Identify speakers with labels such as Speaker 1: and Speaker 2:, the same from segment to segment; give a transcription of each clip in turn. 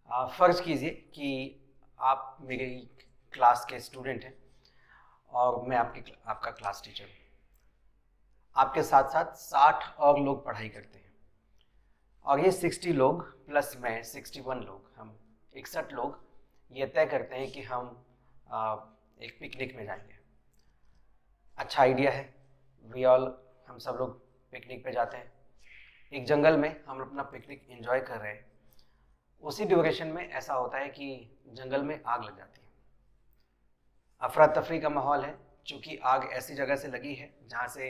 Speaker 1: फ़र्ज़ कीजिए कि आप मेरी क्लास के स्टूडेंट हैं और मैं आपका क्लास टीचर हूँ। आपके साथ-साथ 60 और लोग पढ़ाई करते हैं और ये 60 लोग प्लस मैं 61 लोग, हम 61 लोग ये तय करते हैं कि हम एक पिकनिक में जाएंगे। अच्छा आइडिया है। वी ऑल हम सब लोग पिकनिक पे जाते हैं। एक जंगल में हम अपना पिकनिक एंजॉय कर रहे हैं। उसी ड्यूरेशन में ऐसा होता है कि जंगल में आग लग जाती है। अफरा तफरी का माहौल है, चूँकि आग ऐसी जगह से लगी है जहाँ से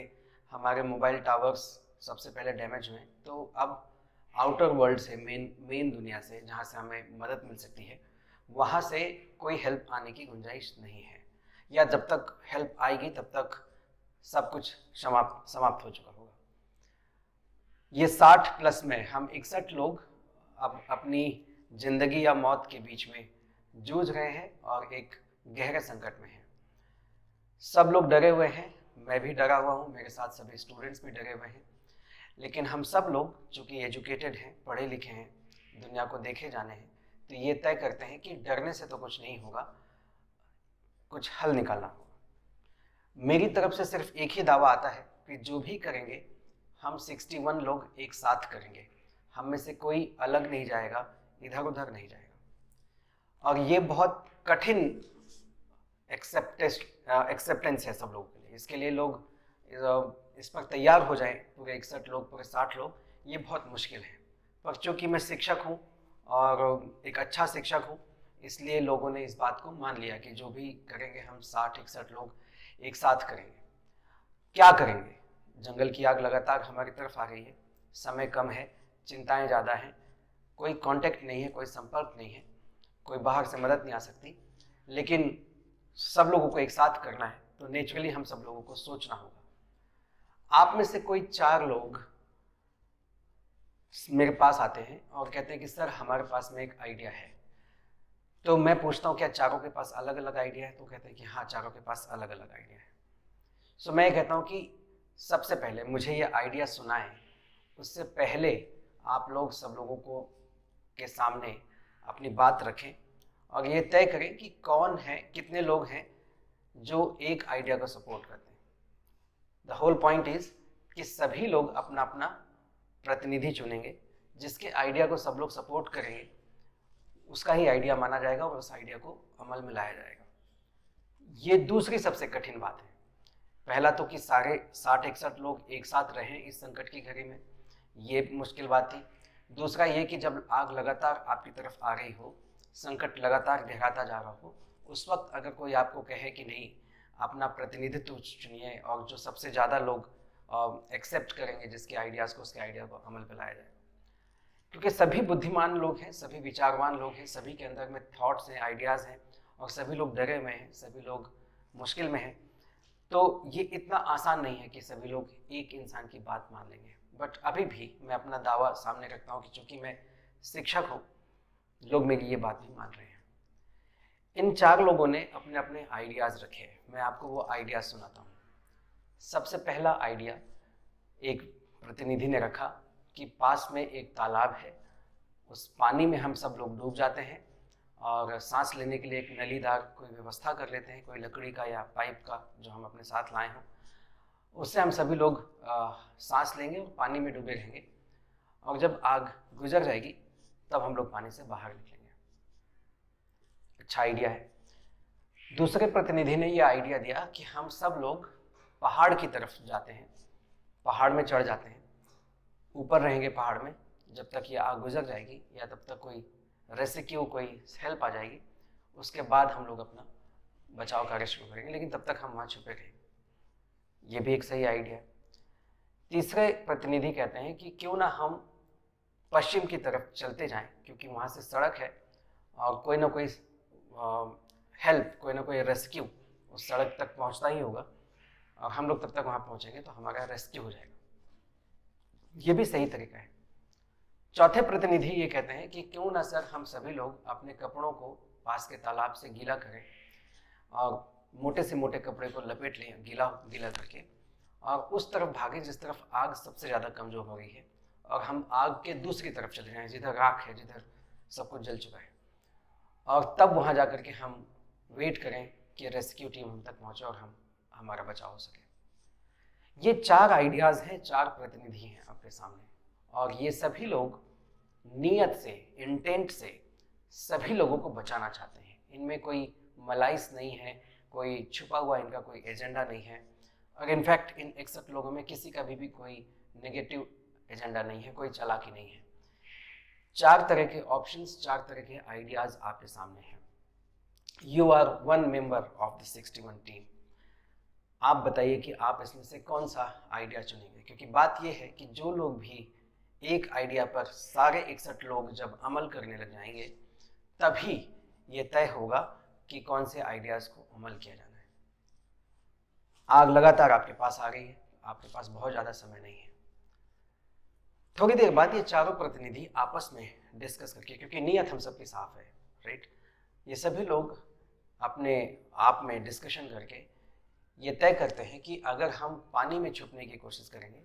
Speaker 1: हमारे मोबाइल टावर्स सबसे पहले डैमेज हुए। तो अब आउटर वर्ल्ड से, मेन दुनिया से, जहाँ से हमें मदद मिल सकती है, वहाँ से कोई हेल्प आने की गुंजाइश नहीं है, या जब तक हेल्प आएगी तब तक सब कुछ समाप्त हो चुका होगा। ये 60 प्लस में हम 61 लोग अब अपनी जिंदगी या मौत के बीच में जूझ रहे हैं और एक गहरे संकट में हैं। सब लोग डरे हुए हैं, मैं भी डरा हुआ हूँ, मेरे साथ सभी स्टूडेंट्स भी डरे हुए हैं। लेकिन हम सब लोग चूँकि एजुकेटेड हैं, पढ़े लिखे हैं, दुनिया को देखे जाने हैं, तो ये तय करते हैं कि डरने से तो कुछ नहीं होगा, कुछ हल निकालना होगा। मेरी तरफ से सिर्फ एक ही दावा आता है कि जो भी करेंगे हम 61 लोग एक साथ करेंगे। हम में से कोई अलग नहीं जाएगा, इधर उधर नहीं जाएगा। और ये बहुत कठिन एक्सेप्टेंस है सब लोगों के लिए। इसके लिए लोग इस पर तैयार हो जाएं, पूरे 61 लोग, पूरे 60 लोग, ये बहुत मुश्किल है। पर चूँकि मैं शिक्षक हूँ और एक अच्छा शिक्षक हूँ, इसलिए लोगों ने इस बात को मान लिया कि जो भी करेंगे हम 60-61 लोग एक साथ करेंगे। क्या करेंगे? जंगल की आग लगातार हमारी तरफ आ रही है, समय कम है, चिंताएं ज़्यादा हैं, कोई कांटेक्ट नहीं है, कोई संपर्क नहीं है, कोई बाहर से मदद नहीं आ सकती, लेकिन सब लोगों को एक साथ करना है, तो नेचुरली हम सब लोगों को सोचना होगा। आप में से कोई 4 लोग मेरे पास आते हैं और कहते हैं कि सर हमारे पास में एक आइडिया है। तो मैं पूछता हूँ क्या चारों के पास अलग अलग आइडिया है? तो कहते हैं कि हाँ, चारों के पास अलग अलग आइडिया है। सो मैं कहता हूँ कि सबसे पहले मुझे ये आइडिया सुनाएं, उससे पहले आप लोग सब लोगों को के सामने अपनी बात रखें और ये तय करें कि कौन है, कितने लोग हैं जो एक आइडिया को सपोर्ट करते हैं। द होल पॉइंट इज कि सभी लोग अपना अपना प्रतिनिधि चुनेंगे, जिसके आइडिया को सब लोग सपोर्ट करेंगे, उसका ही आइडिया माना जाएगा और उस आइडिया को अमल में लाया जाएगा। ये दूसरी सबसे कठिन बात है। पहला तो कि सारे 60-61 लोग एक साथ रहें इस संकट की घड़ी में, ये मुश्किल बात थी। दूसरा ये कि जब आग लगातार आपकी तरफ आ रही हो, संकट लगातार गहराता जा रहा हो, उस वक्त अगर कोई आपको कहे कि नहीं, अपना प्रतिनिधित्व चुनिए और जो सबसे ज़्यादा लोग एक्सेप्ट करेंगे जिसके आइडियाज़ को, उसके आइडिया को अमल में लाया जाए। क्योंकि सभी बुद्धिमान लोग हैं, सभी विचारवान लोग हैं, सभी के अंदर में थॉट्स हैं, आइडियाज़ हैं, और सभी लोग डरे हुए हैं, सभी लोग मुश्किल में हैं। तो ये इतना आसान नहीं है कि सभी लोग एक इंसान की बात मान लेंगे। बट अभी भी मैं अपना दावा सामने रखता हूँ कि चूंकि मैं शिक्षक हूँ, लोग मेरी ये बात नहीं मान रहे हैं। इन 4 लोगों ने अपने अपने आइडियाज़ रखे हैं, मैं आपको वो आइडियाज़ सुनाता हूँ। सबसे पहला आइडिया एक प्रतिनिधि ने रखा कि पास में एक तालाब है, उस पानी में हम सब लोग डूब जाते हैं और सांस लेने के लिए एक नलीदार कोई व्यवस्था कर लेते हैं, कोई लकड़ी का या पाइप का जो हम अपने साथ लाए हों, उससे हम सभी लोग सांस लेंगे और पानी में डूबे रहेंगे, और जब आग गुजर जाएगी तब हम लोग पानी से बाहर निकलेंगे। अच्छा आइडिया है। दूसरे प्रतिनिधि ने यह आइडिया दिया कि हम सब लोग पहाड़ की तरफ जाते हैं, पहाड़ में चढ़ जाते हैं, ऊपर रहेंगे पहाड़ में जब तक ये आग गुजर जाएगी या तब तक कोई रेस्क्यू, कोई हेल्प आ जाएगी, उसके बाद हम लोग अपना बचाव कार्य शुरू करेंगे, लेकिन तब तक हम वहाँ छुपे रहेंगे। ये भी एक सही आइडिया है। तीसरे प्रतिनिधि कहते हैं कि क्यों ना हम पश्चिम की तरफ चलते जाएं, क्योंकि वहाँ से सड़क है और कोई ना कोई हेल्प, कोई ना कोई रेस्क्यू उस सड़क तक पहुँचता ही होगा, और हम लोग तब तक वहाँ पहुँचेंगे तो हमारा रेस्क्यू हो जाएगा। ये भी सही तरीका है। चौथे प्रतिनिधि ये कहते हैं कि क्यों ना सर हम सभी लोग अपने कपड़ों को पास के तालाब से गीला करें और मोटे से मोटे कपड़े को लपेट लें गीला गीला करके, और उस तरफ भागें जिस तरफ आग सबसे ज़्यादा कमज़ोर हो गई है, और हम आग के दूसरी तरफ चले जाएं जिधर राख है, जिधर सब कुछ जल चुका है, और तब वहाँ जा कर के हम वेट करें कि रेस्क्यू टीम हम तक पहुँचे और हमारा बचाव हो सके। ये 4 आइडियाज़ हैं, 4 प्रतिनिधि हैं आपके सामने, और ये सभी लोग नीयत से, इंटेंट से सभी लोगों को बचाना चाहते हैं। इनमें कोई मलाइस नहीं है, कोई छुपा हुआ इनका कोई एजेंडा नहीं है, और इनफैक्ट इन 61 लोगों में किसी का भी कोई नेगेटिव एजेंडा नहीं है, कोई चालाकी नहीं है। 4 तरह के ऑप्शंस, 4 तरह के आइडियाज़ आपके सामने हैं। You are one member of the 61 team. आप बताइए कि आप इसमें से कौन सा आइडिया चुनेंगे, क्योंकि बात यह है कि जो लोग भी एक आइडिया पर सारे 61 लोग जब अमल करने लग जाएंगे तभी ये तय होगा कि कौन से आइडियाज़ को अमल किया जाना है। आग लगातार आपके पास आ रही है, आपके पास बहुत ज़्यादा समय नहीं है। थोड़ी देर बाद ये चारों प्रतिनिधि आपस में डिस्कस करके, क्योंकि नीयत हम सबकी साफ है, राइट, ये सभी लोग अपने आप में डिस्कशन करके ये तय करते हैं कि अगर हम पानी में छुपने की कोशिश करेंगे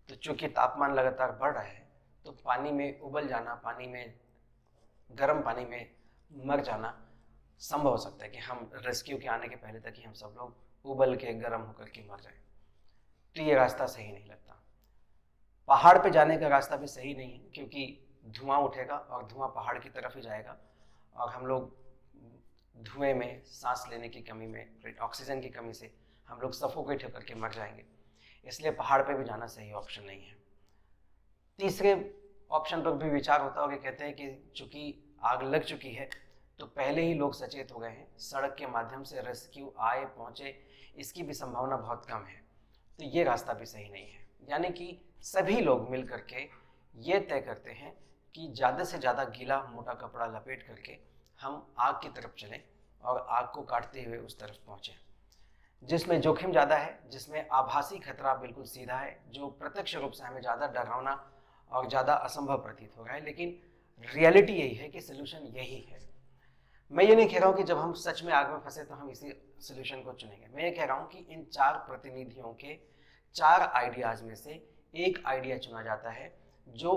Speaker 1: तो चूंकि तापमान लगातार बढ़ रहा है तो पानी में उबल जाना, पानी में, गर्म पानी में मर जाना संभव हो सकता है कि हम रेस्क्यू के आने के पहले तक ही हम सब लोग उबल के, गर्म होकर के मर जाएं। तो ये रास्ता सही नहीं लगता। पहाड़ पे जाने का रास्ता भी सही नहीं है, क्योंकि धुआं उठेगा और धुआं पहाड़ की तरफ ही जाएगा, और हम लोग धुएं में, सांस लेने की कमी में, ऑक्सीजन की कमी से हम लोग सफोकेट होकर के मर जाएंगे। इसलिए पहाड़ पे भी जाना सही ऑप्शन नहीं है। तीसरे ऑप्शन पर भी विचार होता है, कहते हैं कि चूंकि आग लग चुकी है तो पहले ही लोग सचेत हो गए हैं, सड़क के माध्यम से रेस्क्यू आए, पहुंचे, इसकी भी संभावना बहुत कम है, तो ये रास्ता भी सही नहीं है। यानी कि सभी लोग मिल करके ये तय करते हैं कि ज़्यादा से ज़्यादा गीला मोटा कपड़ा लपेट करके हम आग की तरफ चलें और आग को काटते हुए उस तरफ पहुँचें, जिसमें जोखिम ज़्यादा है, जिसमें आभासी खतरा बिल्कुल सीधा है, जो प्रत्यक्ष रूप से हमें ज़्यादा डरावना और ज़्यादा असंभव प्रतीत हो रहा है, लेकिन रियलिटी यही है कि सोल्यूशन यही है। मैं ये नहीं कह रहा हूँ कि जब हम सच में आग में फंसे तो हम इसी सोल्यूशन को चुनेंगे। मैं ये कह रहा हूँ कि इन 4 प्रतिनिधियों के 4 आइडियाज़ में से एक आइडिया चुना जाता है जो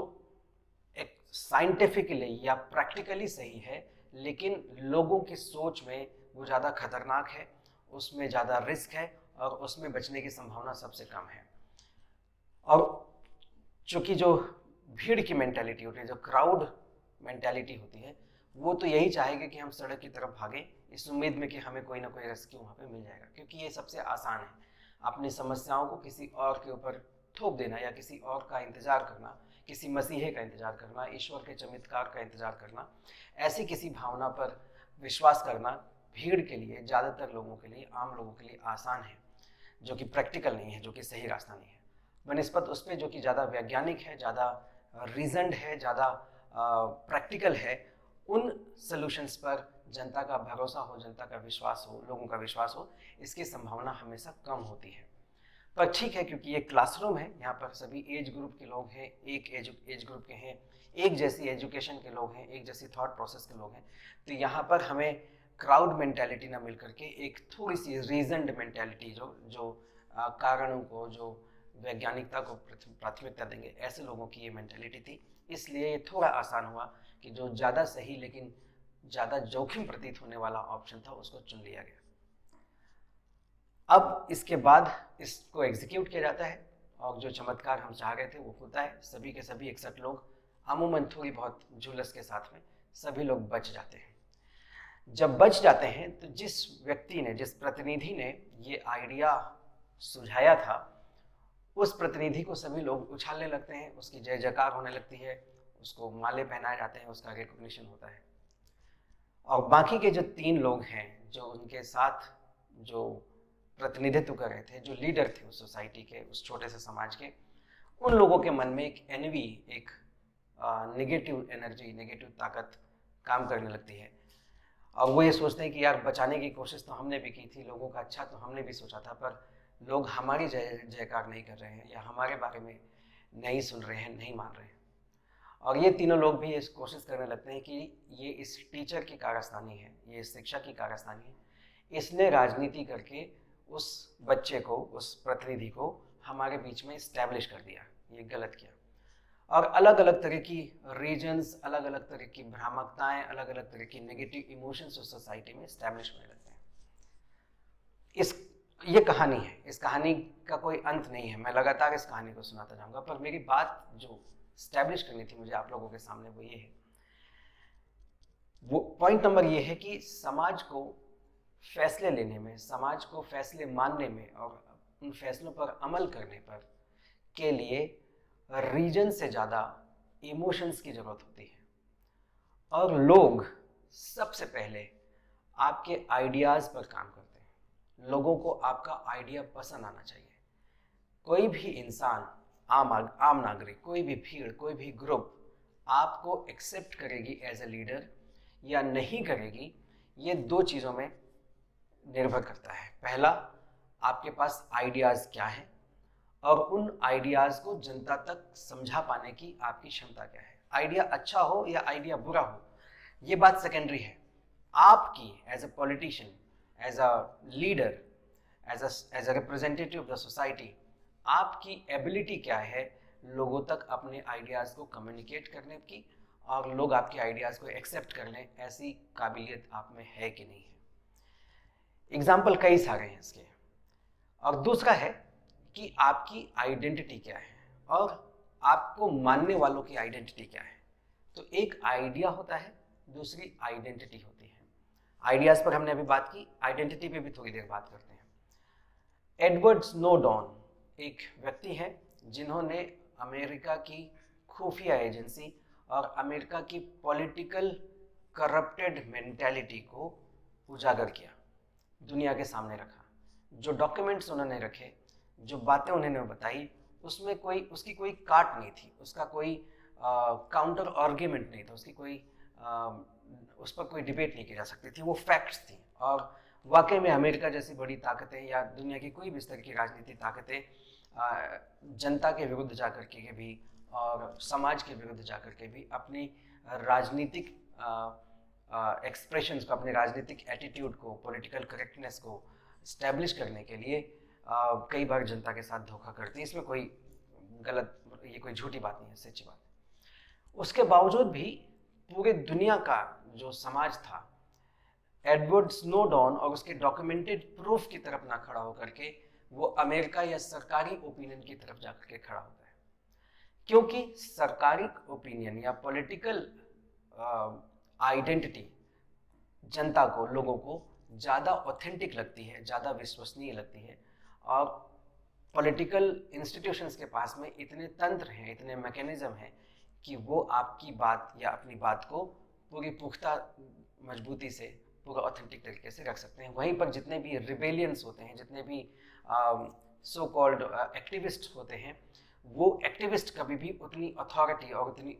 Speaker 1: एक साइंटिफिकली या प्रैक्टिकली सही है, लेकिन लोगों की सोच में वो ज़्यादा खतरनाक है, उसमें ज़्यादा रिस्क है और उसमें बचने की संभावना सबसे कम है। और चूंकि जो भीड़ की मेंटालिटी होती है, जो क्राउड मेंटालिटी होती है, वो तो यही चाहेगी कि हम सड़क की तरफ भागें इस उम्मीद में कि हमें कोई ना कोई रेस्क्यू वहाँ पे मिल जाएगा, क्योंकि ये सबसे आसान है। अपनी समस्याओं को किसी और के ऊपर थोप देना या किसी और का इंतजार करना, किसी मसीहे का इंतजार करना, ईश्वर के चमत्कार का इंतजार करना, ऐसी किसी भावना पर विश्वास करना भीड़ के लिए, ज़्यादातर लोगों के लिए, आम लोगों के लिए आसान है, जो कि प्रैक्टिकल नहीं है, जो कि सही रास्ता नहीं है, बनिस्बत उस पर जो कि ज़्यादा वैज्ञानिक है, ज़्यादा रीजनड है, ज़्यादा प्रैक्टिकल है। उन सॉल्यूशंस पर जनता का भरोसा हो, जनता का विश्वास हो, लोगों का विश्वास हो, इसकी संभावना हमेशा कम होती है। पर ठीक है, क्योंकि ये क्लासरूम है, यहाँ पर सभी एज ग्रुप के लोग हैं, एक एज ग्रुप के हैं, एक जैसी एजुकेशन के लोग हैं, एक जैसी थॉट प्रोसेस के लोग हैं, तो यहाँ पर हमें क्राउड मेंटालिटी ना मिल करके एक थोड़ी सी रीजनड मेंटालिटी, जो कारणों को, जो वैज्ञानिकता को प्राथमिकता देंगे, ऐसे लोगों की ये मेंटालिटी थी। इसलिए ये थोड़ा आसान हुआ कि जो ज़्यादा सही लेकिन ज़्यादा जोखिम प्रतीत होने वाला ऑप्शन था उसको चुन लिया गया। अब इसके बाद इसको एग्जीक्यूट किया जाता है और जो चमत्कार हम चाह रहे थे वो होता है। सभी के सभी 61 लोग, अमूमन थोड़ी बहुत झुलस के साथ में, सभी लोग बच जाते हैं। जब बच जाते हैं तो जिस व्यक्ति ने, जिस प्रतिनिधि ने ये आइडिया सुझाया था, उस प्रतिनिधि को सभी लोग उछालने लगते हैं, उसकी जय जयकार होने लगती है, उसको माले पहनाए जाते हैं, उसका रिकॉग्निशन होता है। और बाकी के जो 3 लोग हैं, जो उनके साथ जो प्रतिनिधित्व कर रहे थे, जो लीडर थे उस सोसाइटी के, उस छोटे से समाज के, उन लोगों के मन में एक एनवी, एक नेगेटिव एनर्जी, नेगेटिव ताकत काम करने लगती है। और वो ये सोचते हैं कि यार बचाने की कोशिश तो हमने भी की थी, लोगों का अच्छा तो हमने भी सोचा था, पर लोग हमारी जयकार नहीं कर रहे हैं या हमारे बारे में नहीं सुन रहे हैं, नहीं मान रहे हैं। और ये तीनों लोग भी इस कोशिश करने लगते हैं कि ये इस टीचर की कारस्तानी है, ये शिक्षक की कारस्तानी है, इसने राजनीति करके उस बच्चे को, उस प्रतिनिधि को हमारे बीच में इस्टेब्लिश कर दिया, ये गलत किया। और अलग अलग तरह की रीजन्स, अलग अलग तरह की भ्रामकताएं, अलग अलग तरह की नेगेटिव इमोशंस उस सोसाइटी में स्टैब्लिश होने लगते हैं। ये कहानी है, इस कहानी का कोई अंत नहीं है, मैं लगातार इस कहानी को सुनाता जाऊंगा, पर मेरी बात जो स्टैब्लिश करनी थी मुझे आप लोगों के सामने वो ये है, वो पॉइंट नंबर ये है कि समाज को फैसले लेने में, समाज को फैसले मानने में और उन फैसलों पर अमल करने पर के लिए रीजन से ज़्यादा इमोशंस की ज़रूरत होती है। और लोग सबसे पहले आपके आइडियाज़ पर काम करते हैं। लोगों को आपका आइडिया पसंद आना चाहिए। कोई भी इंसान, आम नागरिक, कोई भी भीड़, कोई भी ग्रुप आपको एक्सेप्ट करेगी एज ए लीडर या नहीं करेगी, ये दो चीज़ों में निर्भर करता है। पहला, आपके पास आइडियाज़ क्या है और उन आइडियाज़ को जनता तक समझा पाने की आपकी क्षमता क्या है। आइडिया अच्छा हो या आइडिया बुरा हो, ये बात सेकेंडरी है। आपकी as a politician, as a leader, as a representative of the society, आपकी एबिलिटी क्या है लोगों तक अपने आइडियाज़ को कम्युनिकेट करने की और लोग आपके आइडियाज़ को एक्सेप्ट कर लें, ऐसी काबिलियत आप में है कि नहीं है। एग्जाम्पल कई सारे हैं इसके। और दूसरा है कि आपकी आइडेंटिटी क्या है और आपको मानने वालों की आइडेंटिटी क्या है। तो एक आइडिया होता है, दूसरी आइडेंटिटी होती है। आइडियाज़ पर हमने अभी बात की, आइडेंटिटी पे भी थोड़ी देर बात करते हैं। एडवर्ड स्नोडन एक व्यक्ति हैं जिन्होंने अमेरिका की खुफिया एजेंसी और अमेरिका की पॉलिटिकल करप्टेड मेंटालिटी को उजागर किया, दुनिया के सामने रखा। जो डॉक्यूमेंट्स उन्होंने रखे, जो बातें उन्होंने बताई, उसमें उसकी कोई काट नहीं थी, उसका कोई काउंटर आर्ग्यूमेंट नहीं था, उसकी कोई उस पर कोई डिबेट नहीं की जा सकती थी, वो फैक्ट्स थी। और वाकई में अमेरिका जैसी बड़ी ताकतें या दुनिया की कोई भी इस तरह की राजनीतिक ताकतें जनता के विरुद्ध जाकर के भी और समाज के विरुद्ध जाकर के भी अपनी राजनीतिक एक्सप्रेशंस को, अपने राजनीतिक एटीट्यूड को, पॉलिटिकल करेक्टनेस को स्टैब्लिश करने के लिए कई बार जनता के साथ धोखा करती है। इसमें कोई गलत, ये कोई झूठी बात नहीं है, सच्ची बात है। उसके बावजूद भी पूरे दुनिया का जो समाज था, एडवर्ड स्नोडन और उसके डॉक्यूमेंटेड प्रूफ की तरफ ना खड़ा होकर के वो अमेरिका या सरकारी ओपिनियन की तरफ जाकर के खड़ा होता है। क्योंकि सरकारी ओपिनियन या पॉलिटिकल आइडेंटिटी जनता को, लोगों को ज़्यादा ऑथेंटिक लगती है, ज़्यादा विश्वसनीय लगती है। और पॉलिटिकल इंस्टीट्यूशंस के पास में इतने तंत्र हैं, इतने मैकेनिज्म हैं कि वो आपकी बात या अपनी बात को पूरी पुख्ता मजबूती से, पूरा ऑथेंटिक तरीके से रख सकते हैं। वहीं पर जितने भी रिबेलियंस होते हैं, जितने भी सो कॉल्ड एक्टिविस्ट होते हैं, वो एक्टिविस्ट कभी भी उतनी अथॉरिटी और उतनी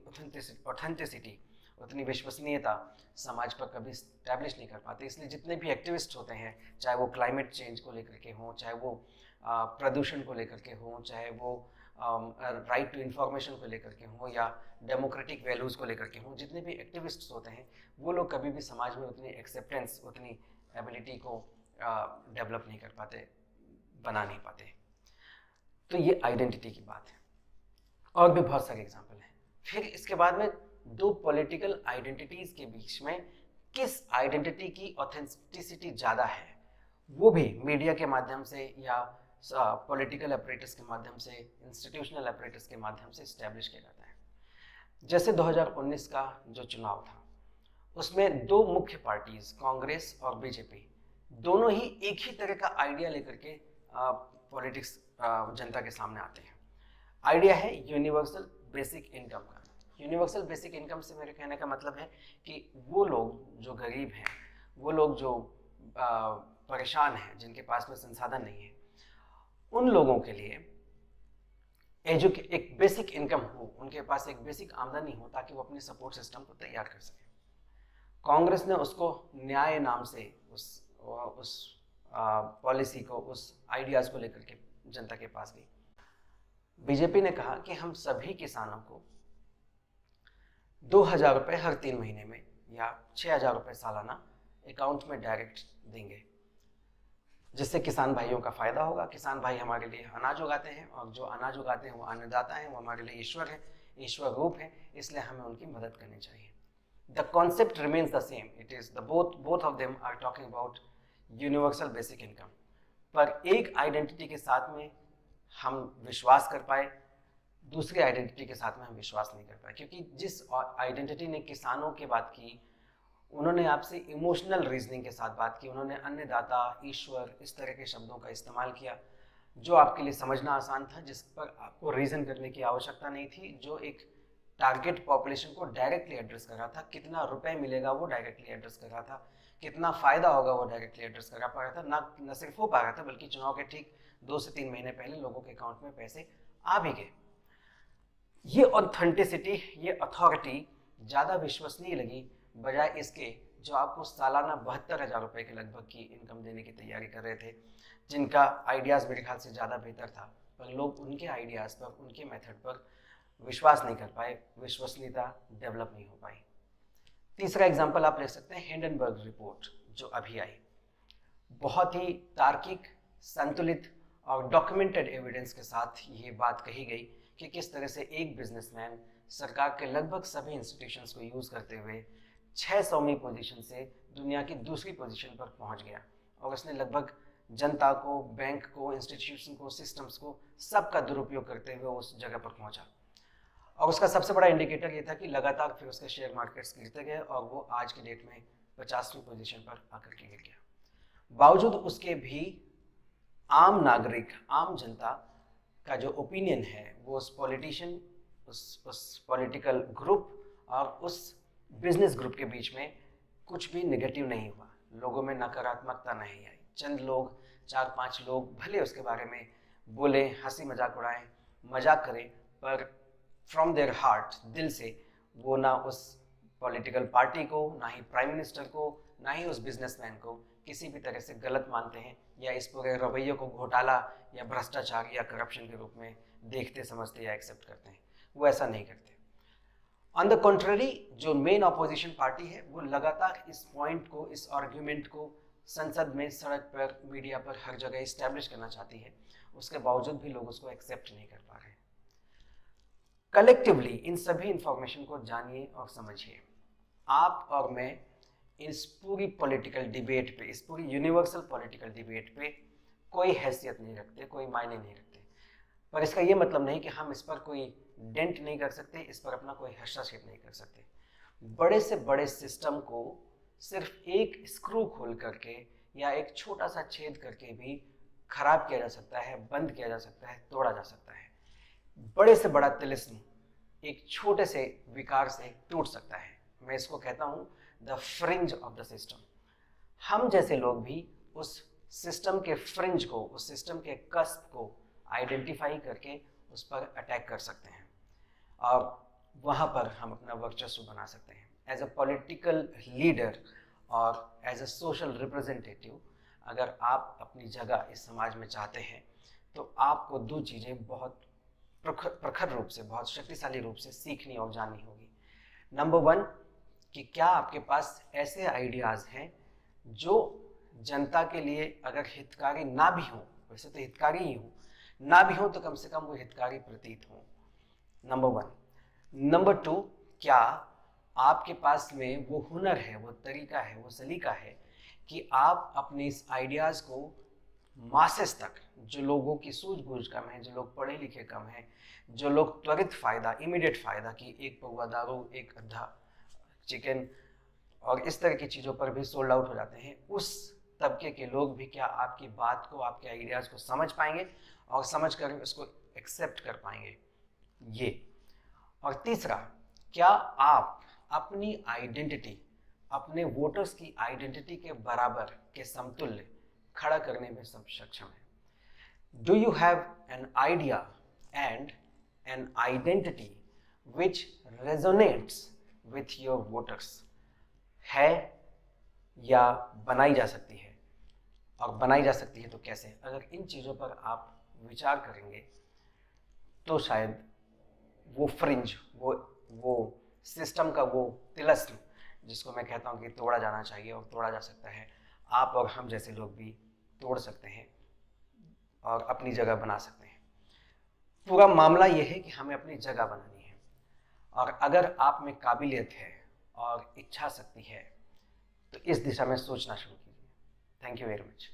Speaker 1: ऑथेंटिसिटी, उतनी विश्वसनीयता समाज पर कभी स्टैब्लिश नहीं कर पाते। इसलिए जितने भी एक्टिविस्ट होते हैं, चाहे वो क्लाइमेट चेंज को लेकर के हों, चाहे वो प्रदूषण को लेकर के हों, चाहे वो राइट टू इन्फॉर्मेशन को लेकर के हों या डेमोक्रेटिक वैल्यूज़ को लेकर के हों, जितने भी एक्टिविस्ट्स होते हैं वो लोग कभी भी समाज में उतनी एक्सेप्टेंस, उतनी एबिलिटी को डेवलप नहीं कर पाते, बना नहीं पाते। तो ये आइडेंटिटी की बात है। और भी बहुत सारे एग्जाम्पल हैं। फिर इसके बाद में दो पॉलिटिकल आइडेंटिटीज़ के बीच में किस आइडेंटिटी की ऑथेंटिसिटी ज़्यादा है, वो भी मीडिया के माध्यम से या पॉलिटिकल अपरेटस के माध्यम से, इंस्टीट्यूशनल अपरेटस के माध्यम से इस्टेब्लिश किया जाता है। जैसे 2019 का जो चुनाव था, उसमें दो मुख्य पार्टीज, कांग्रेस और बीजेपी, दोनों ही एक ही तरह का आइडिया लेकर के पॉलिटिक्स जनता के सामने आते हैं। आइडिया है यूनिवर्सल बेसिक इनकम का। यूनिवर्सल बेसिक इनकम से मेरे कहने का मतलब है कि वो लोग जो गरीब हैं, वो लोग जो परेशान हैं, जिनके पास में संसाधन नहीं है, उन लोगों के लिए एक बेसिक इनकम हो, उनके पास एक बेसिक आमदनी हो, ताकि वो अपने सपोर्ट सिस्टम को तैयार कर सके। कांग्रेस ने उसको न्याय नाम से उस पॉलिसी को, उस आइडियाज़ को लेकर के जनता के पास गई। बीजेपी ने कहा कि हम सभी किसानों को 2,000 रुपये हर 3 महीने में या 6,000 रुपये सालाना अकाउंट में डायरेक्ट देंगे, जिससे किसान भाइयों का फायदा होगा। किसान भाई हमारे लिए अनाज उगाते हैं और जो अनाज उगाते हैं वो अन्नदाता हैं, वो हमारे लिए ईश्वर है। ईश्वर रूप है, इसलिए हमें उनकी मदद करनी चाहिए। The concept remains the same, it is the both of them are talking about universal basic income. पर एक आइडेंटिटी के साथ में हम विश्वास कर पाए, दूसरी आइडेंटिटी के साथ में हम विश्वास नहीं कर पाए, क्योंकि जिस आइडेंटिटी ने किसानों की बात की, उन्होंने आपसे इमोशनल रीजनिंग के साथ बात की, उन्होंने अन्नदाता, ईश्वर, इस तरह के शब्दों का इस्तेमाल किया जो आपके लिए समझना आसान था, जिस पर आपको रीज़न करने की आवश्यकता नहीं थी, जो एक टारगेट पॉपुलेशन को डायरेक्टली एड्रेस कर रहा था। कितना रुपए मिलेगा वो डायरेक्टली एड्रेस कर रहा था, कितना फ़ायदा होगा वो डायरेक्टली एड्रेस कर पा रहा था। न सिर्फ हो पा रहा था, बल्कि चुनाव के ठीक 2 से 3 महीने पहले लोगों के अकाउंट में पैसे आ भी गए। ये ऑथेंटिसिटी, ये अथॉरिटी ज़्यादा विश्वसनीय लगी बजाय इसके जो आपको सालाना 72,000 रुपये के लगभग की इनकम देने की तैयारी कर रहे थे, जिनका आइडियाज़ मेरे ख्याल से ज़्यादा बेहतर था, पर लोग उनके आइडियाज़ पर, उनके मेथड पर विश्वास नहीं कर पाए, विश्वसनीयता डेवलप नहीं हो पाई। तीसरा एग्जाम्पल आप ले सकते हैं हिंडनबर्ग रिपोर्ट जो अभी आई। बहुत ही तार्किक, संतुलित और डॉक्यूमेंटेड एविडेंस के साथ ये बात कही गई कि किस तरह से एक बिजनेसमैन सरकार के लगभग सभी इंस्टीट्यूशंस को यूज़ करते हुए 600वीं पोजीशन से दुनिया की दूसरी पोजीशन पर पहुंच गया, और उसने लगभग जनता को, बैंक को, इंस्टीट्यूशन को, सिस्टम्स को, सबका दुरुपयोग करते हुए उस जगह पर पहुंचा। और उसका सबसे बड़ा इंडिकेटर ये था कि लगातार फिर उसके शेयर मार्केट्स गिरते गए और वो आज की डेट में 50वीं पोजीशन पर आकर के गिर गया। बावजूद उसके भी आम नागरिक, आम जनता का जो ओपिनियन है वो उस पॉलिटिशियन, उस पॉलिटिकल ग्रुप और उस बिजनेस ग्रुप के बीच में कुछ भी नेगेटिव नहीं हुआ, लोगों में नकारात्मकता नहीं आई। चंद लोग, 4-5 लोग भले उसके बारे में बोले, हंसी मजाक उड़ाएं, मजाक करें, पर फ्रॉम देयर हार्ट, दिल से वो ना उस पॉलिटिकल पार्टी को, ना ही प्राइम मिनिस्टर को, ना ही उस बिजनेसमैन को किसी भी तरह से गलत मानते हैं या इस पूरे रवैये को घोटाला या भ्रष्टाचार या करप्शन के रूप में देखते, समझते या एक्सेप्ट करते हैं। वो ऐसा नहीं करते। ऑन द कॉन्ट्ररी, जो मेन अपोजिशन पार्टी है वो लगातार इस पॉइंट को, इस आर्ग्यूमेंट को संसद में, सड़क पर, मीडिया पर, हर जगह इस्टेब्लिश करना चाहती है, उसके बावजूद भी लोग उसको एक्सेप्ट नहीं कर पा रहे। कलेक्टिवली इन सभी इंफॉर्मेशन को जानिए और समझिए। आप और मैं इस पूरी पॉलिटिकल डिबेट पे, इस पूरी यूनिवर्सल पॉलिटिकल डिबेट पे कोई हैसियत नहीं रखते, कोई मायने नहीं रखते, पर इसका ये मतलब नहीं कि हम इस पर कोई डेंट नहीं कर सकते, इस पर अपना कोई हस्तक्षेप नहीं कर सकते। बड़े से बड़े सिस्टम को सिर्फ एक स्क्रू खोल करके या एक छोटा सा छेद करके भी खराब किया जा सकता है, बंद किया जा सकता है, तोड़ा जा सकता है। बड़े से बड़ा तिलिस्म एक छोटे से विकार से टूट सकता है। मैं इसको कहता हूँ the fringe of the system. हम जैसे लोग भी उस सिस्टम के फ्रिंज को, उस सिस्टम के कस्प को आइडेंटिफाई करके उस पर अटैक कर सकते हैं और वहाँ पर हम अपना वर्चस्व बना सकते हैं। एज अ पॉलिटिकल लीडर और एज अ सोशल रिप्रेजेंटेटिव, अगर आप अपनी जगह इस समाज में चाहते हैं तो आपको 2 चीज़ें बहुत प्रखर रूप से, बहुत शक्तिशाली रूप से सीखनी और जाननी होगी। नंबर 1, कि क्या आपके पास ऐसे आइडियाज़ हैं जो जनता के लिए अगर हितकारी ना भी हो, वैसे तो हितकारी ही हो, ना भी हो तो कम से कम वो हितकारी प्रतीत हो। नंबर 1। नंबर 2, क्या आपके पास में वो हुनर है, वो तरीका है, वो सलीका है कि आप अपने इस आइडियाज़ को मासेस तक, जो लोगों की सूझबूझ कम है, जो लोग पढ़े लिखे कम हैं, जो लोग त्वरित फ़ायदा, इमीडिएट फ़ायदा की एक पौवा दारू, एक अद्धा चिकन और इस तरह की चीज़ों पर भी सोल्ड आउट हो जाते हैं, उस तबके के लोग भी क्या आपकी बात को, आपके आइडियाज़ को समझ पाएंगे और समझ कर उसको एक्सेप्ट कर पाएंगे? ये। और तीसरा, क्या आप अपनी आइडेंटिटी, अपने वोटर्स की आइडेंटिटी के बराबर, के समतुल्य खड़ा करने में सब सक्षम है? Do you have an idea and an identity which resonates with your voters? है या बनाई जा सकती है? और बनाई जा सकती है तो कैसे? अगर इन चीज़ों पर आप विचार करेंगे तो शायद वो फ्रिंज, वो सिस्टम का वो तिलस्म, जिसको मैं कहता हूँ कि तोड़ा जाना चाहिए और तोड़ा जा सकता है, आप और हम जैसे लोग भी तोड़ सकते हैं और अपनी जगह बना सकते हैं। पूरा मामला ये है कि हमें अपनी जगह बनानी है। और अगर आप में काबिलियत है और इच्छा शक्ति है तो इस दिशा में सोचना शुरू कीजिए। Thank you very much.